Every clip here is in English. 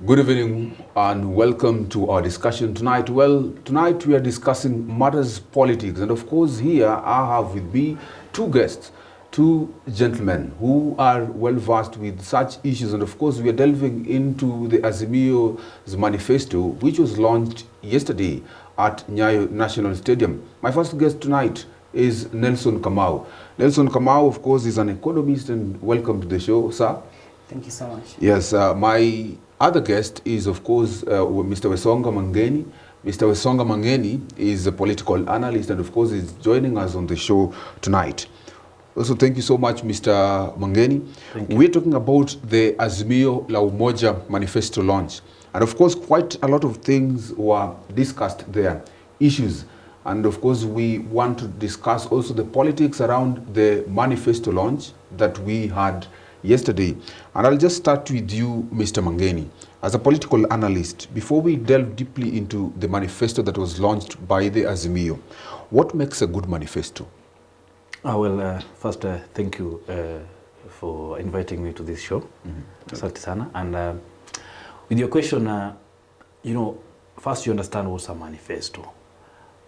Good evening and welcome to our discussion tonight. Well, tonight we are discussing matters politics, and of course here I have with me two guests, two gentlemen who are well versed with such issues, and of course we are delving into the Azimio's manifesto, which was launched yesterday at Nyayo National Stadium. My first guest tonight is Nelson Kamau. Nelson Kamau, of course, is an economist, and welcome to the show, sir. Thank you so much. Yes, my other guest is, of course, Mr. Wesonga Mangeni. Mr. Wesonga Mangeni is a political analyst and, of course, is joining us on the show tonight. Also, thank you so much, Mr. Mangeni. We're talking about the Azimio la Umoja manifesto launch. And, of course, quite a lot of things were discussed there, issues. And, of course, we want to discuss also the politics around the manifesto launch that we had yesterday. And I'll just start with you, Mr. Mangeni. As a political analyst, before we delve deeply into the manifesto that was launched by the Azimio, what makes a good manifesto? First, thank you for inviting me to this show. Asante sana. And with your question, first you understand what's a manifesto.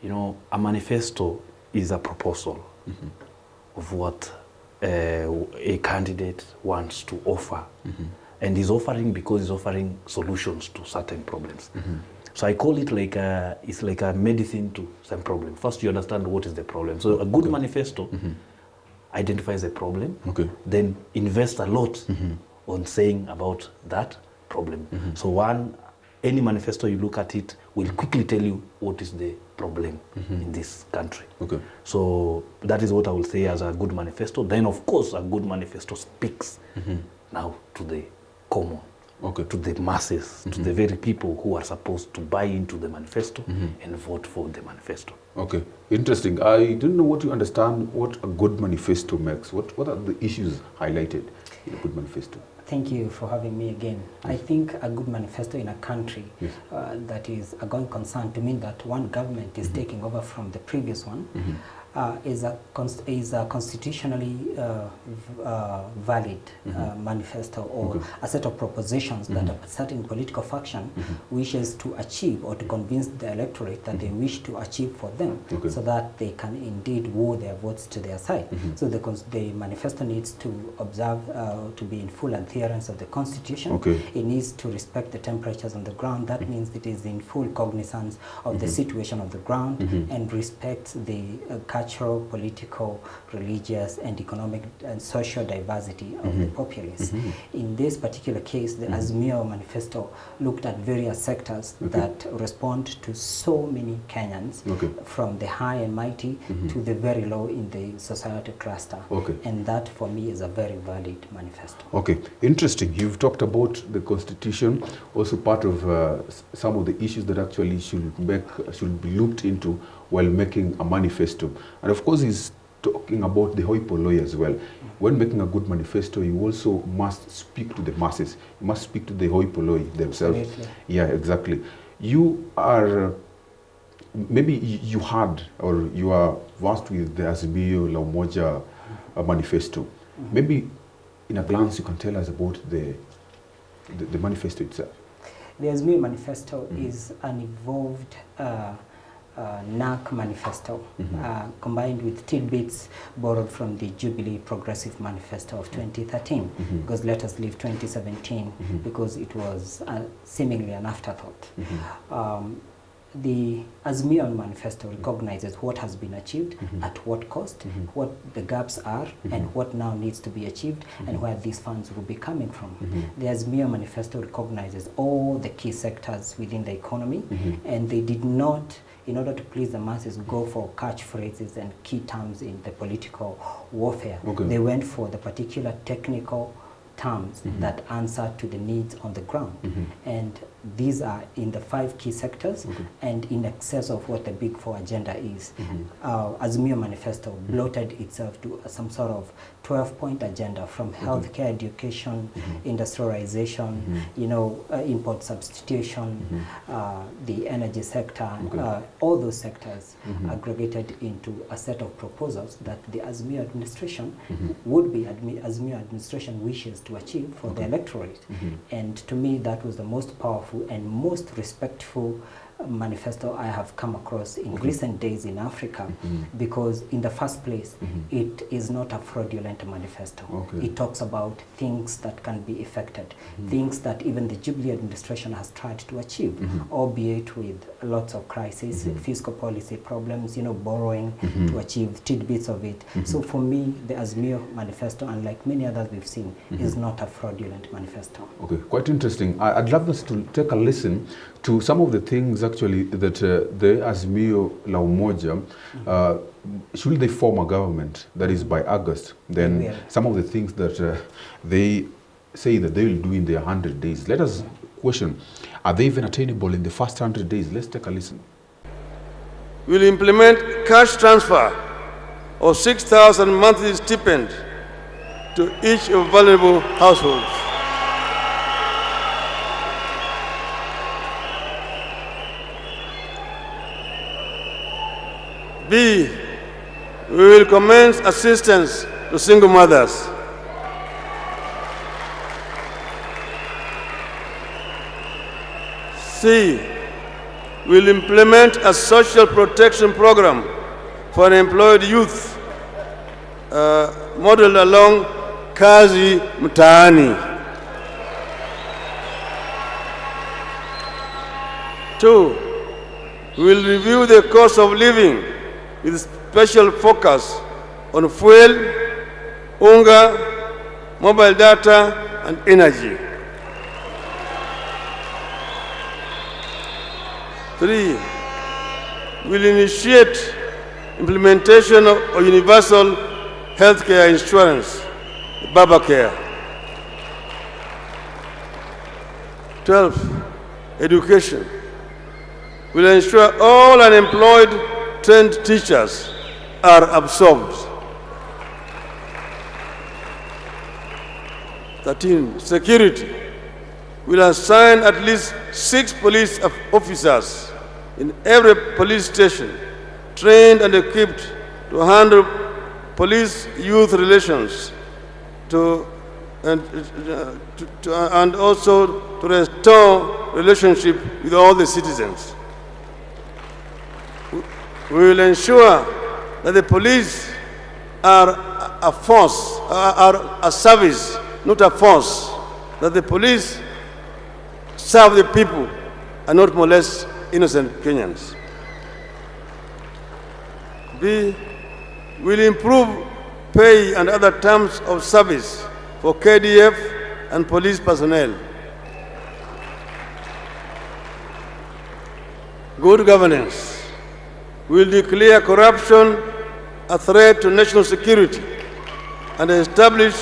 A manifesto is a proposal of what a candidate wants to offer, and is offering because he's offering solutions to certain problems. So I call it like it's like a medicine to some problem. First, you understand what is the problem. So a good manifesto identifies the problem, then invest a lot on saying about that problem. So any manifesto you look at it will quickly tell you what is the problem in this country. So that is what I will say as a good manifesto. Then of course a good manifesto speaks now to the common, to the masses, to the very people who are supposed to buy into the manifesto and vote for the manifesto. Okay, interesting. I didn't know what you understand what a good manifesto makes. What are the issues highlighted in a good manifesto? Thank you for having me again. I think a good manifesto in a country that is a going concern, to mean that one government is taking over from the previous one, is a constitutionally valid manifesto or a set of propositions that a certain political faction wishes to achieve or to convince the electorate that they wish to achieve for them, so that they can indeed woo their votes to their side. So the manifesto needs to observe, to be in full adherence of the Constitution. It needs to respect the temperatures on the ground. That means it is in full cognizance of the situation of the ground and respects the cultural, political, religious, and economic and social diversity of the populace. In this particular case, the Azimio manifesto looked at various sectors that respond to so many Kenyans, from the high and mighty to the very low in the societal cluster. And that, for me, is a very valid manifesto. Okay, interesting. You've talked about the Constitution, also part of some of the issues that actually should be looked into while making a manifesto. And of course, he's talking about the hoi polloi as well. When making a good manifesto, you also must speak to the masses. You must speak to the hoi polloi themselves. Absolutely. Yeah, exactly. You are, maybe you had, or you are versed with the Azimio la Umoja manifesto. Maybe in a glance you can tell us about the manifesto itself. The Azimio manifesto is an evolved NAC manifesto, combined with tidbits borrowed from the Jubilee Progressive Manifesto of 2013, because let us leave 2017 because it was seemingly an afterthought. The Azimio manifesto recognizes what has been achieved, at what cost, what the gaps are, and what now needs to be achieved, and where these funds will be coming from. The Azimio manifesto recognizes all the key sectors within the economy, and they did not, in order to please the masses, go for catchphrases and key terms in the political warfare. They went for the particular technical terms that answer to the needs on the ground. And these are in the 5 key sectors and in excess of what the Big Four agenda is. Azimio manifesto bloated itself to some sort of 12-point agenda, from healthcare, education, industrialization, import substitution, the energy sector, all those sectors aggregated into a set of proposals that the Azimio administration Azimio administration wishes to to achieve for the electorate. And to me, that was the most powerful and most respectful manifesto I have come across in recent days in Africa, because in the first place, it is not a fraudulent manifesto. It talks about things that can be effected, things that even the Jubilee administration has tried to achieve, albeit with lots of crises, fiscal policy problems, borrowing to achieve tidbits of it. So for me, the Azimio manifesto, unlike many others we've seen, is not a fraudulent manifesto. Okay, quite interesting. I'd love us to take a listen to some of the things actually that the Azimio La Umoja, should they form a government, that is by August, then some of the things that they say that they will do in their 100 days. Let us question, are they even attainable in the first 100 days? Let's take a listen. We'll implement cash transfer of 6,000 monthly stipend to each of vulnerable households. B, we will commence assistance to single mothers. C, we will implement a social protection program for unemployed youth, modeled along Kazi Mtaani. 2, we will review the cost of living with special focus on fuel, unga, mobile data, and energy. 3, we'll initiate implementation of universal healthcare insurance, Babacare. 12, education. We'll ensure all unemployed trained teachers are absorbed. 13, security. We'll assign at least 6 police officers in every police station, trained and equipped to handle police-youth relations, and also to restore relationship with all the citizens. We will ensure that the police are a force, are a service, not a force. That the police serve the people and not molest innocent Kenyans. B, will improve pay and other terms of service for KDF and police personnel. Good governance. We will declare corruption a threat to national security and establish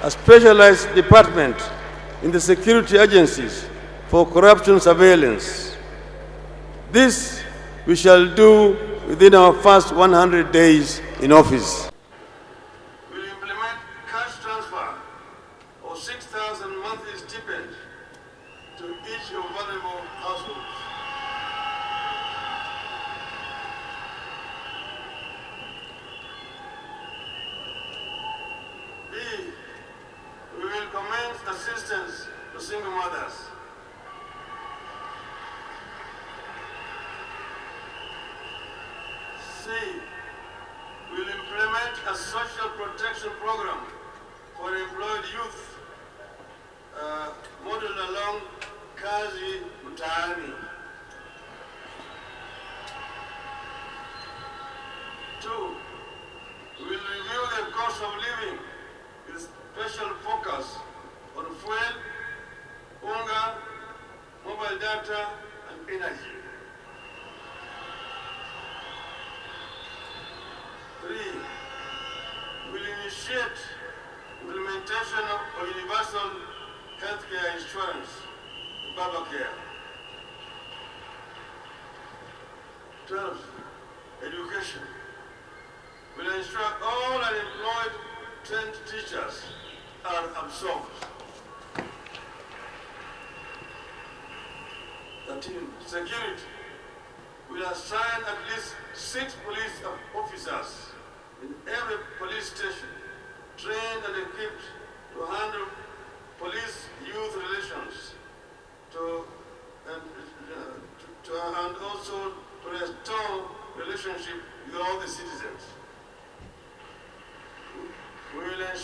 a specialized department in the security agencies for corruption surveillance. This we shall do within our first 100 days in office. We will implement cash transfer of 6,000 monthly stipend to each of vulnerable households. B, we will commence assistance to single mothers. C, we will implement a social protection program for employed youth, modeled along Kazi Mtaani. 2, we will review the cost of living with special focus on fuel, unga, mobile data, and energy. 3, we will initiate implementation of universal healthcare insurance, Babacare. 12, education. We will ensure all unemployed trained teachers are absorbed. 13, security. We will assign at least 6 police officers in every police station, trained and equipped to handle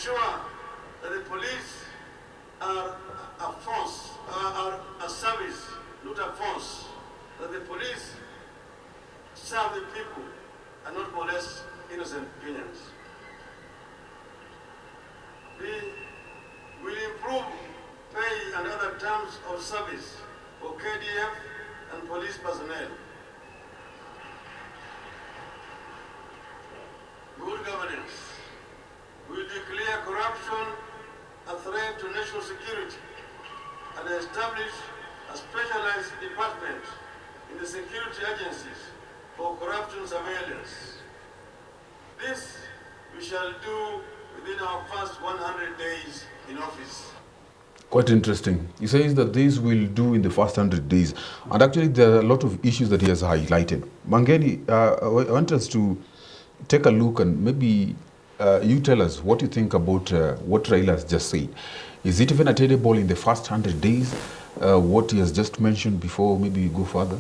ensure that the police are a force, are a service, not a force. That the police serve the people and not molest innocent Kenyans. We will improve pay and other terms of service for KDF and police personnel. Good governance. We will declare corruption a threat to national security and establish a specialized department in the security agencies for corruption surveillance. This we shall do within our first 100 days in office. Quite interesting. He says that this will do in the first 100 days. And actually, there are a lot of issues that he has highlighted. Mangeni, I want us to take a look and maybe you tell us what you think about what Raila has just said. Is it even attainable in the first 100 days, what he has just mentioned before maybe you go further?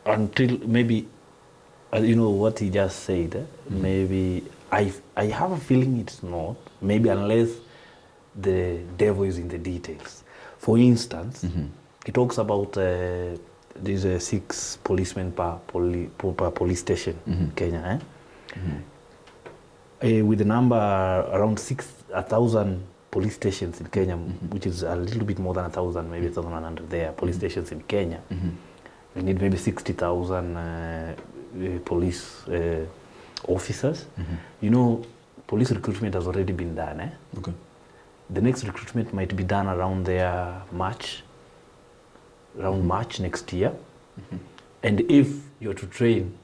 Until maybe, what he just said, maybe I have a feeling it's not, maybe unless the devil is in the details. For instance, he talks about these 6 policemen per police station in Kenya. With the number around 1,000 police stations in Kenya, which is a little bit more than 1,000, maybe 1,100 there, police stations in Kenya. We need maybe 60,000 police officers. Police recruitment has already been done. Okay. The next recruitment might be done around their March next year. And if you're to train,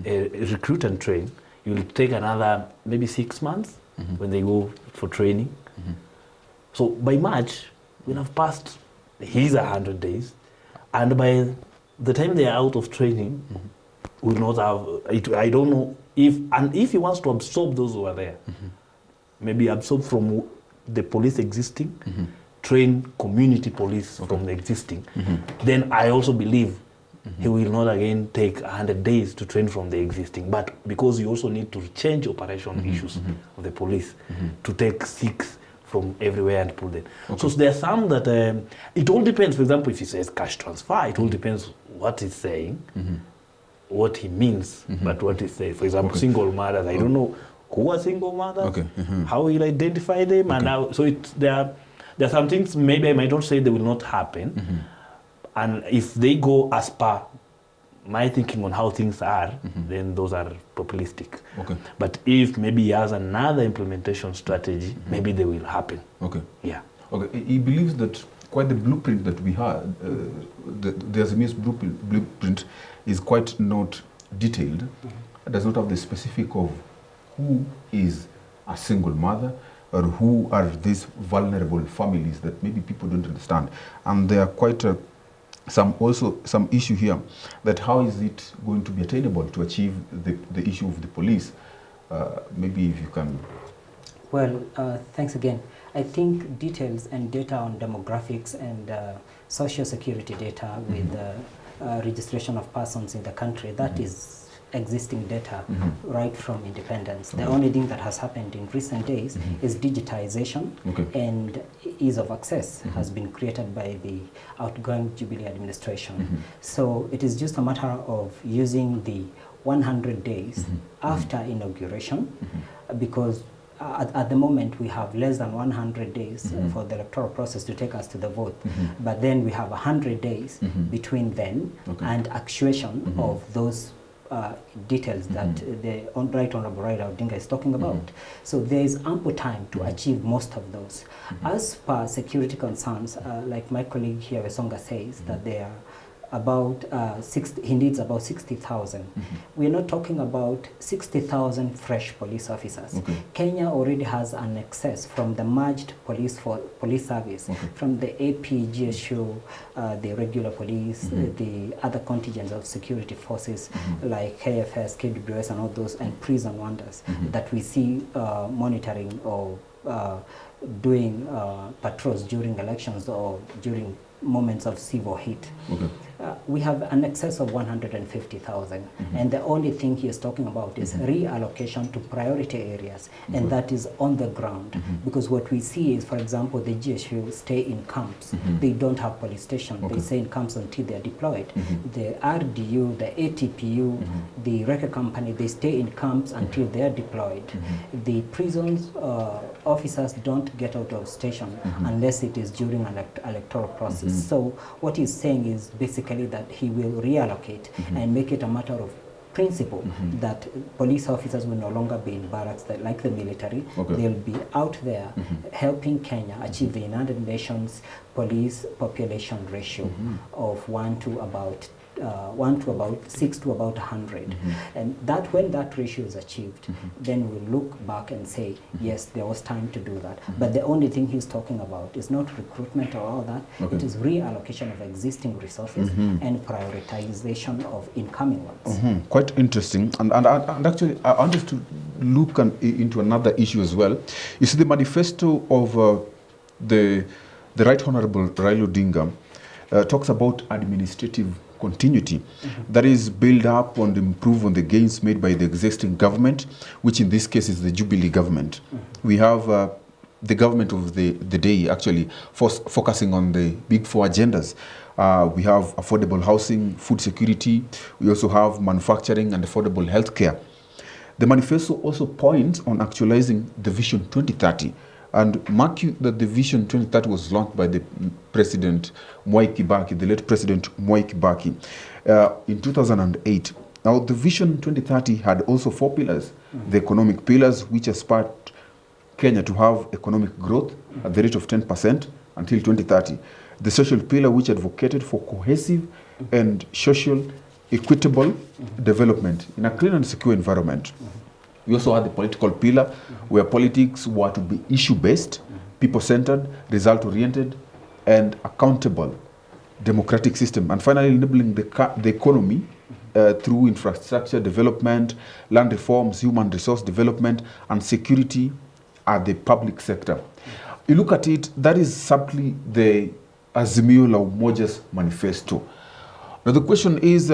recruit and train, you will take another maybe 6 months when they go for training. So by March, we'll have passed his 100 days. And by the time they are out of training, we'll not have, I don't know if he wants to absorb those who are there, maybe absorb from the police existing, train community police from the existing, then I also believe he will not again take 100 days to train from the existing, but because you also need to change operation issues of the police to take 6 from everywhere and put them. So there are some that, it all depends. For example, if he says cash transfer, it all depends what he's saying, what he means, but what he says. For example, single mothers, I don't know who are single mothers, how he'll identify them, and how, so there are some things maybe I might not say they will not happen, and if they go as per my thinking on how things are, then those are populistic. But if maybe he has another implementation strategy, maybe they will happen. Yeah. He believes that quite the blueprint that we had, the Azimio's blueprint is quite not detailed. It does not have the specific of who is a single mother or who are these vulnerable families that maybe people don't understand. And there are quite some issue here that how is it going to be attainable to achieve the issue of the police? Maybe if you can. Well, thanks again. I think details and data on demographics and social security data with registration of persons in the country, that is existing data right from independence. The only thing that has happened in recent days is digitization and ease of access has been created by the outgoing Jubilee administration. So it is just a matter of using the 100 days after inauguration, because at the moment we have less than 100 days for the electoral process to take us to the vote, but then we have 100 days between then and actuation of those details that the Right Honorable Raila Odinga is talking about. So there is ample time to achieve most of those. As per security concerns, like my colleague here, Wesonga, says that there are about he needs about 60,000. We're not talking about 60,000 fresh police officers. Kenya already has an excess from the merged police service, from the AP, GSU, the regular police, the other contingents of security forces like KFS, KWS and all those, and prison wonders that we see monitoring or doing patrols during elections or during moments of civil heat. we have an excess of 150,000, and the only thing he is talking about is reallocation to priority areas, and that is on the ground. Because what we see is, for example, the GSU stay in camps. They don't have police station. They stay in camps until they are deployed. The RDU, the ATPU, the record company, they stay in camps until they are deployed. The prisons officers don't get out of station unless it is during an electoral process. So what he's saying is basically that he will reallocate and make it a matter of principle that police officers will no longer be in barracks like the military. They'll be out there helping Kenya achieve the United Nations police population ratio of 1 to about 6 to about 100. And that when that ratio is achieved, then we'll look back and say, yes, there was time to do that. But the only thing he's talking about is not recruitment or all that. It is reallocation of existing resources and prioritization of incoming ones. Quite interesting. And actually, I wanted to look into another issue as well. You see, the manifesto of the Right Honorable Raila Odinga talks about administrative continuity that is built up and improve on the gains made by the existing government, which in this case is the Jubilee government. We have the government of the day actually focusing on the big four agendas. We have affordable housing, food security. We also have manufacturing and affordable healthcare. The manifesto also points on actualizing the Vision 2030. And mark you that the Vision 2030 was launched by the President Mwai Kibaki, the late President Mwai Kibaki, in 2008. Now, the Vision 2030 had also 4 pillars. The economic pillars, which aspired Kenya to have economic growth at the rate of 10% until 2030. The social pillar, which advocated for cohesive and social equitable development in a clean and secure environment. We also had the political pillar, where politics were to be issue-based, people-centered, result-oriented, and accountable democratic system. And finally, enabling the economy through infrastructure development, land reforms, human resource development, and security at the public sector. You look at it, that is simply the Azimio la Umoja's manifesto. Now the question is,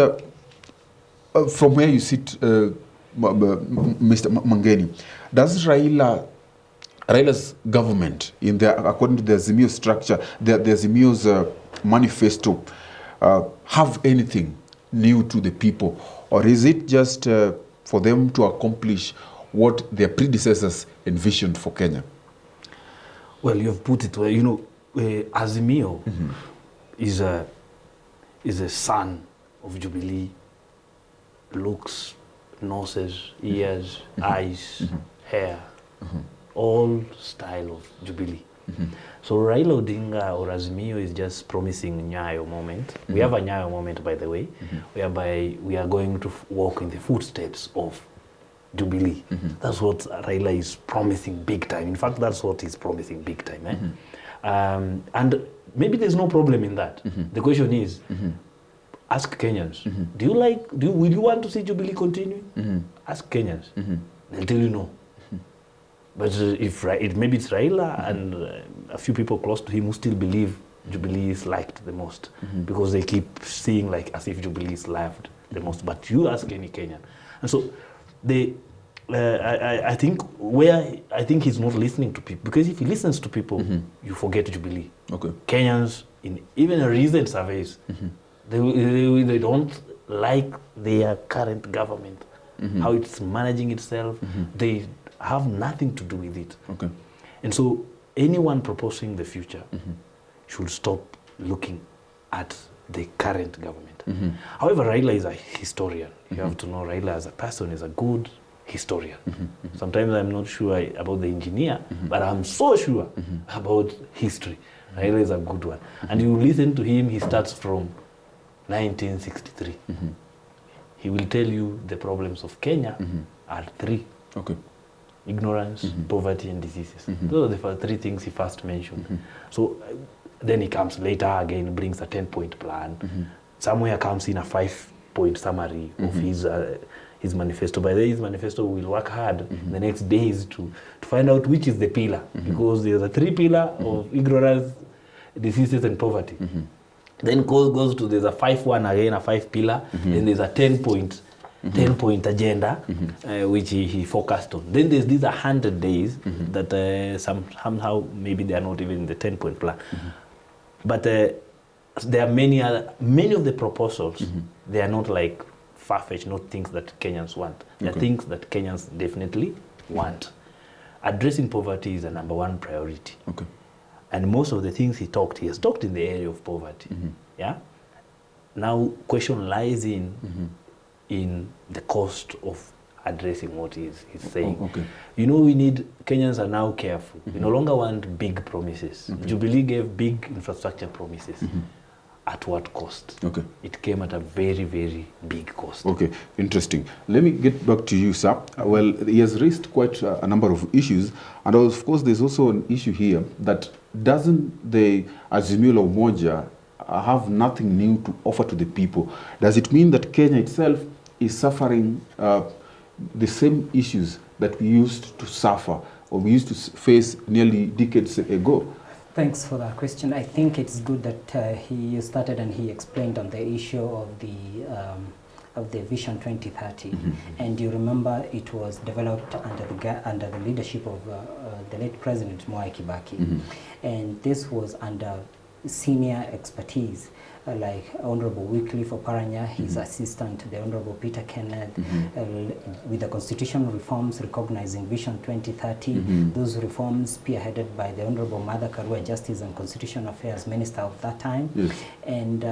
from where you sit, Mr. Mangeni, does Raila's government, according to the Azimio structure, the Azimio's manifesto, have anything new to the people? Or is it just for them to accomplish what their predecessors envisioned for Kenya? Well, you've put it well. You know, Azimio is a son of Jubilee, looks, noses, ears, eyes, hair, all style of Jubilee. So Raila Odinga or Azimio is just promising Nyayo moment. We have a Nyayo moment, by the way, whereby we are going to walk in the footsteps of Jubilee. That's what Raila is promising big time. In fact, that's what he's promising big time. And maybe there's no problem in that. The question is, ask Kenyans, will you want to see Jubilee continuing? Ask Kenyans. They'll tell you no. But maybe it's Raila and a few people close to him who still believe Jubilee is liked the most, because they keep seeing like as if Jubilee is loved the most. But you ask any Kenyan. And so I think he's not listening to people, because if he listens to people, you forget Jubilee. Okay. Kenyans, in even recent surveys, they don't like their current government, how it's managing itself. They have nothing to do with it. Okay. And so anyone proposing the future should stop looking at the current government. However, Raila is a historian. You have to know Raila as a person is a good historian. Sometimes I'm not sure about the engineer, but I'm so sure about history. Raila is a good one. And you listen to him, he starts from 1963. He will tell you the problems of Kenya are 3. Okay. Ignorance, poverty, and diseases. Those are the 3 things he first mentioned. So then he comes later again, brings a 10-point plan. Somewhere comes in a 5-point summary of his manifesto. By the way, his manifesto will work hard the next days to find out which is the pillar, because there's a 3 pillar of ignorance, diseases, and poverty. Then goes to, there's a 5-1 again, a 5-pillar, and there's a 10-point 10-point agenda, which he focused on. Then there's these 100 days that somehow maybe they are not even in the 10-point plan. But there are many of the proposals, they are not like far-fetched, not things that Kenyans want. They are things that Kenyans definitely want. Addressing poverty is a #1 priority. And most of the things he has talked in the area of poverty. Yeah. Now, question lies in the cost of addressing what he's saying. You know, Kenyans are now careful. We no longer want big promises. Jubilee gave big infrastructure promises. At what cost? It came at a very, very big cost. Interesting. Let me get back to you, sir. Well, he has raised quite a number of issues, and of course there's also an issue here that doesn't the Azimio la Umoja have nothing new to offer to the people? Does it mean that Kenya itself is suffering the same issues that we used to suffer or we used to face nearly decades ago? Thanks for that question. I think it's good that he started and he explained on the issue of the Vision 2030. And you remember it was developed under the leadership of the late President Mwai Kibaki. And this was under senior expertise like Honorable Wycliffe Oparanya, his assistant, the Honorable Peter Kenneth, with the constitutional reforms recognizing Vision 2030, those reforms spearheaded by the Honorable Martha Karua, Justice and Constitutional Affairs Minister of that time, and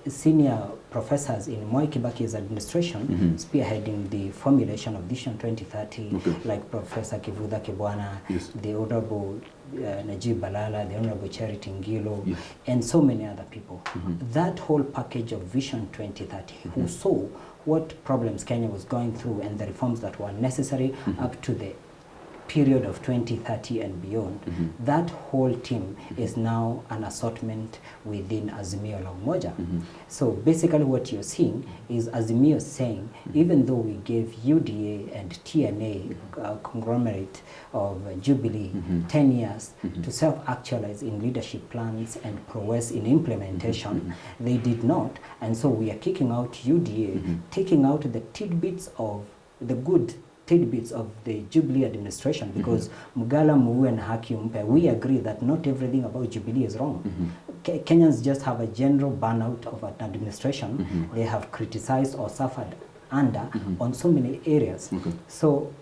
senior professors in Mwai Kibaki's administration spearheading the formulation of Vision 2030, like Professor Kivutha Kibwana, the Honorable Najib Balala, the Honorable Charity Ngilo, and so many other people. That whole package of Vision 2030, who saw what problems Kenya was going through and the reforms that were necessary up to the period of 2030 and beyond, that whole team is now an assortment within Azimio la Umoja. So basically what you're seeing is Azimio saying, even though we gave UDA and TNA, conglomerate of Jubilee, 10 years to self-actualize in leadership plans and prowess in implementation, they did not. And so we are kicking out UDA, taking out the tidbits of the good tidbits of the Jubilee administration, because Mugala, Muu and Haki Umpe, we agree that not everything about Jubilee is wrong. Kenyans just have a general burnout of an administration they have criticized or suffered under on so many areas. So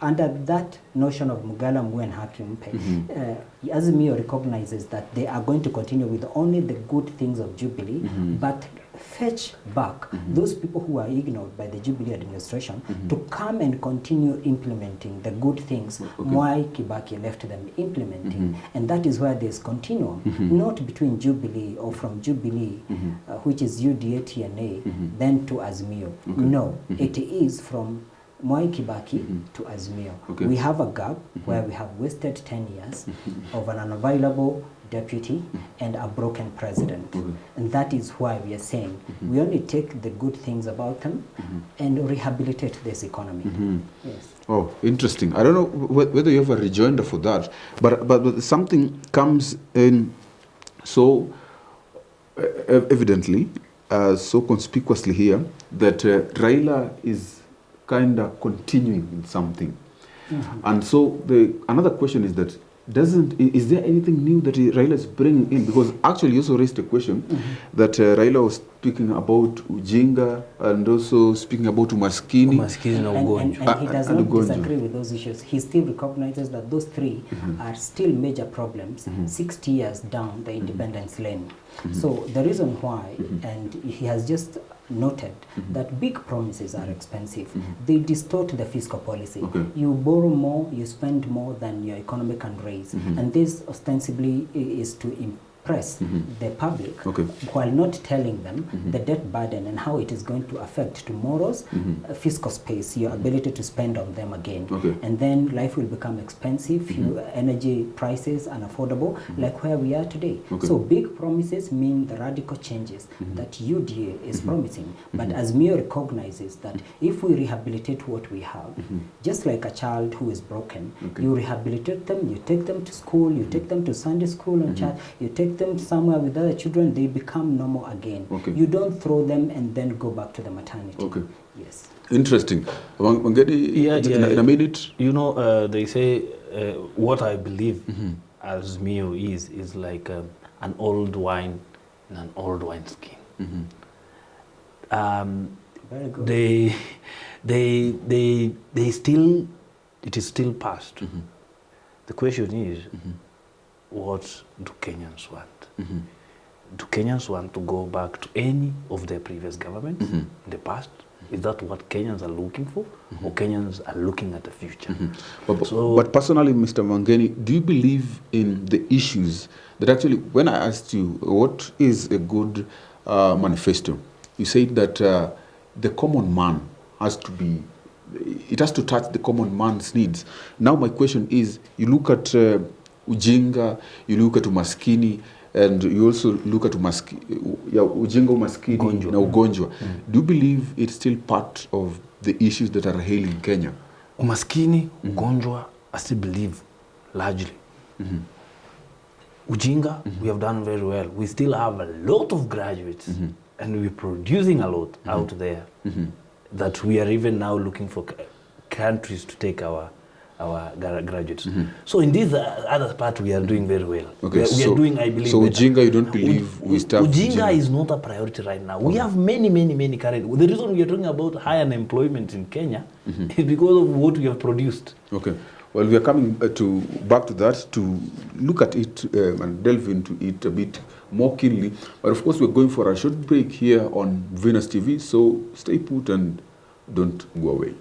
under that notion of Mugala, Muu and Haki Umpe, Azimio recognizes that they are going to continue with only the good things of Jubilee, but fetch back those people who are ignored by the Jubilee administration to come and continue implementing the good things Mwai Kibaki left them implementing. And that is where there's continuum, not between Jubilee or from Jubilee, which is UDA, TNA, then to Azimio. No, it is from Mwai Kibaki to Azimio. We have a gap where we have wasted 10 years of an unavailable deputy and a broken president. And that is why we are saying we only take the good things about them and rehabilitate this economy. Yes. Oh, interesting. I don't know whether you have a rejoinder for that, but something comes in so evidently, so conspicuously here, that Raila is kind of continuing in something. And so another question is that, is there anything new that Raila is bringing in? Because actually you also raised a question that Raila was speaking about ujinga and also speaking about umaskini. And he does not disagree with those issues. He still recognizes that those three are still major problems 60 years down the independence lane. So the reason why, and he has just noted that big promises are expensive. They distort the fiscal policy. You borrow more, you spend more than your economy can raise. And this ostensibly is to impress the public while not telling them the debt burden and how it is going to affect tomorrow's fiscal space, your ability to spend on them again. And then life will become expensive, energy prices unaffordable, like where we are today. So big promises mean the radical changes that UDA is promising. But Azimio recognizes that if we rehabilitate what we have, just like a child who is broken, you rehabilitate them, you take them to school, you take them to Sunday school and church, you take take them somewhere with other children, they become normal again. Okay. You don't throw them and then go back to the maternity. Okay. Yes. Interesting. Wangeni, in a minute. You know, they say what I believe as Mio is like an old wine in an old wine skin. Very good. They still, it is still past. The question is, what do Kenyans want? Do Kenyans want to go back to any of their previous governments in the past? Is that what Kenyans are looking for? Or Kenyans are looking at the future? But personally, Mr. Mangeni, do you believe in the issues that actually, when I asked you what is a good manifesto, you said that the common man has to be, it has to touch the common man's needs. Now my question is, you look at ujinga, you look at umaskini, and you also look at ujinga, umaskini, na ugonjwa. Do you believe it's still part of the issues that are hailing Kenya? Umaskini, ugonjwa, I still believe largely. Ujinga, we have done very well. We still have a lot of graduates, and we're producing a lot out there that we are even now looking for countries to take our graduates. So in this other part, we are doing very well. Okay, we are doing, I believe. So Ujinga, you don't believe we start Ujinga is not a priority right now. We have many current. The reason we are talking about high unemployment in Kenya is because of what we have produced. Okay. Well, we are coming back to that to look at it and delve into it a bit more keenly. But of course, we're going for a short break here on Venus TV. So stay put and don't go away.